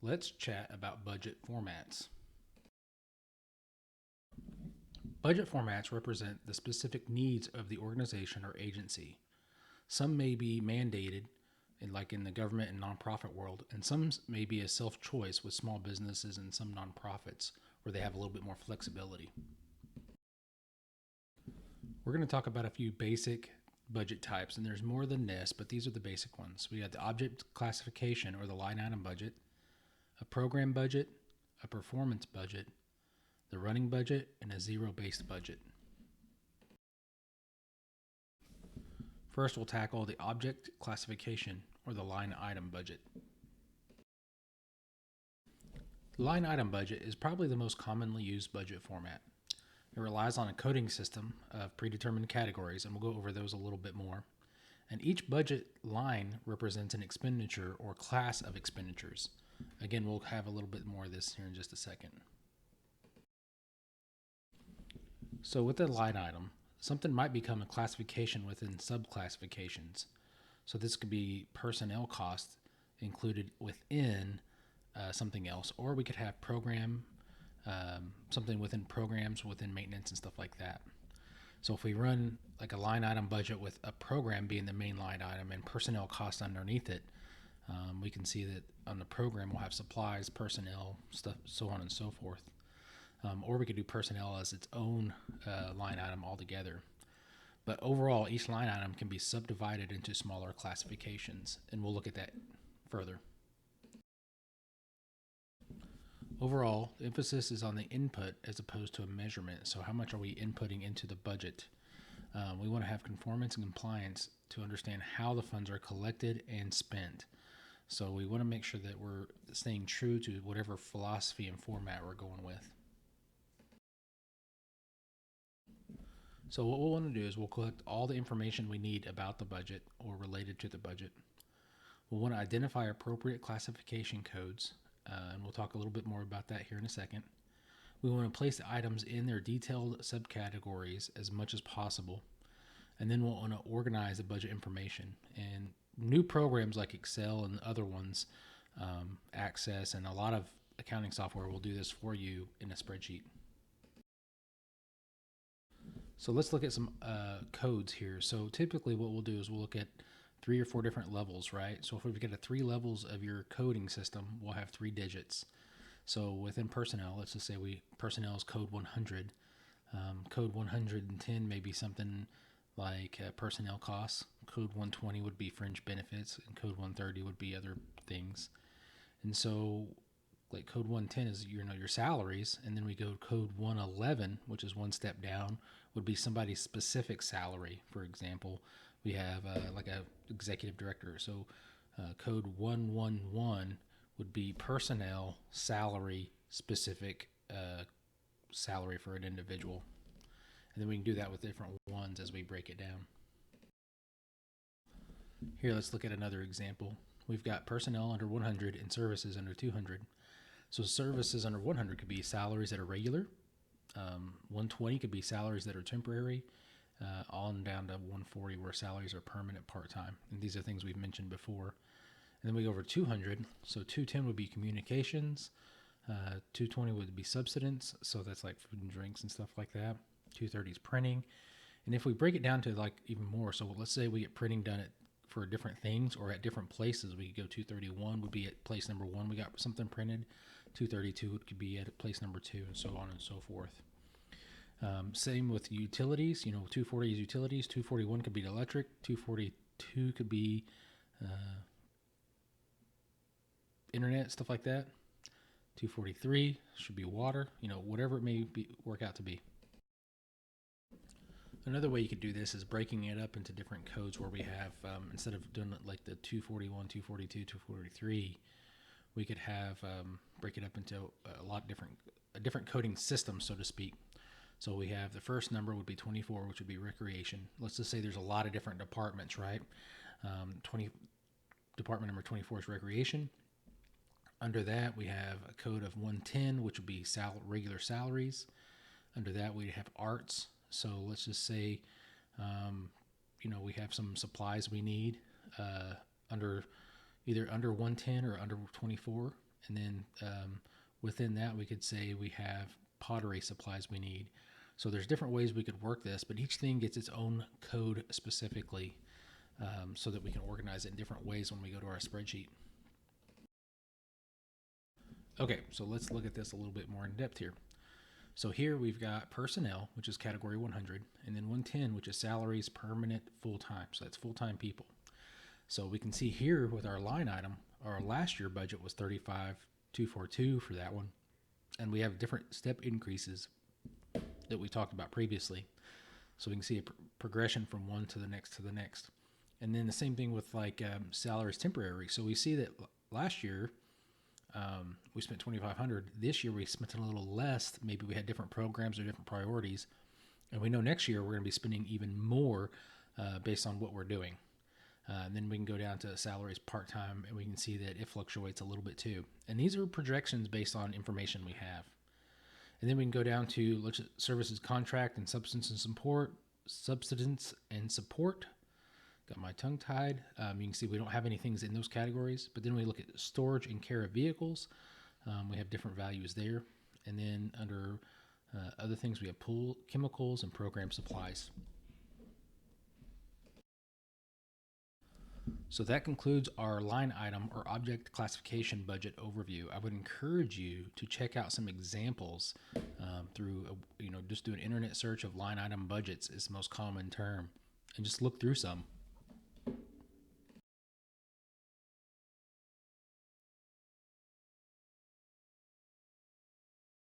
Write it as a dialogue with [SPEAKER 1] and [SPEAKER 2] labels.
[SPEAKER 1] Let's chat about budget formats. Budget formats represent the specific needs of the organization or agency. Some may be mandated, like in the government and nonprofit world, and some may be a self choice with small businesses and some nonprofits where they have a little bit more flexibility. We're going to talk about a few basic budget types, and there's more than this, but these are the basic ones. We have the object classification or the line item budget, a program budget, a performance budget, the running budget, and a zero-based budget. First, we'll tackle the object classification or the line item budget. The line item budget is probably the most commonly used budget format. It relies on a coding system of predetermined categories, and we'll go over those a little bit more. And each budget line represents an expenditure or class of expenditures. Again, we'll have a little bit more of this here in just a second. So with a line item, something might become a classification within subclassifications. So this could be personnel costs included within something else, or we could have something within programs, within maintenance and stuff like that. So if we run like a line item budget with a program being the main line item and personnel costs underneath it, we can see that on the program we'll have supplies, personnel, stuff, so on and so forth. Or we could do personnel as its own line item altogether. But overall, each line item can be subdivided into smaller classifications, and we'll look at that further. Overall, the emphasis is on the input as opposed to a measurement. So how much are we inputting into the budget? We want to have conformance and compliance to understand how the funds are collected and spent. So we want to make sure that we're staying true to whatever philosophy and format we're going with. So what we'll want to do is we'll collect all the information we need about the budget or related to the budget. We'll want to identify appropriate classification codes, and we'll talk a little bit more about that here in a second. We want to place the items in their detailed subcategories as much as possible, and then we'll want to organize the budget information. And new programs like Excel and other ones, Access, and a lot of accounting software will do this for you in a spreadsheet. So let's look at some codes here. So typically what we'll do is we'll look at 3 or 4 different levels, right? So if we've got 3 levels of your coding system, we'll have 3 digits. So within personnel, let's just say personnel is code 100. Code 110 may be something like personnel costs. Code 120 would be fringe benefits, and code 130 would be other things. And so like code 110 is your salaries, and then we go code 111, which is one step down, would be somebody's specific salary. For example, we have like a executive director. So code 111 would be personnel salary specific salary for an individual. And then we can do that with different ones as we break it down. Here, let's look at another example. We've got personnel under 100 and services under 200. So services under 100 could be salaries that are regular. 120 could be salaries that are temporary, on down to 140 where salaries are permanent part-time. And these are things we've mentioned before. And then we go over 200. So 210 would be communications. 220 would be subsistence. So that's like food and drinks and stuff like that. 230 is printing. And if we break it down to like even more, so let's say we get printing done for different things or at different places. We could go 231 would be at place number 1. We got something printed. 232 could be at place number 2, and so on and so forth. Same with utilities. 240 is utilities. 241 could be electric. 242 could be internet, stuff like that. 243 should be water. Whatever it may work out to be. Another way you could do this is breaking it up into different codes where we have, instead of doing it like the 241, 242, 243, we could have break it up into a different coding system, so to speak. So we have the first number would be 24, which would be recreation. Let's just say there's a lot of different departments, right? Department number 24 is recreation. Under that, we have a code of 110, which would be regular salaries. Under that, we have arts. So let's just say, we have some supplies we need either under 110 or under 24. And then within that, we could say we have pottery supplies we need. So there's different ways we could work this, but each thing gets its own code specifically, so that we can organize it in different ways when we go to our spreadsheet. Okay, so let's look at this a little bit more in depth here. So here we've got personnel, which is category 100, and then 110, which is salaries permanent full-time. So that's full-time people. So we can see here with our line item, our last year budget was 35,242 for that one. And we have different step increases that we talked about previously. So we can see a progression from one to the next to the next. And then the same thing with like salaries temporary. So we see that last year we spent 2,500. This year we spent a little less. Maybe we had different programs or different priorities. And we know next year we're going to be spending even more based on what we're doing. And then we can go down to salaries part-time, and we can see that it fluctuates a little bit too. And these are projections based on information we have. And then we can go down to services contract and substance and support. Got my tongue tied. You can see we don't have any things in those categories. But then we look at storage and care of vehicles. We have different values there. And then under other things, we have pool chemicals and program supplies. So that concludes our line item or object classification budget overview. I would encourage you to check out some examples through, just do an internet search of line item budgets is the most common term, and just look through some.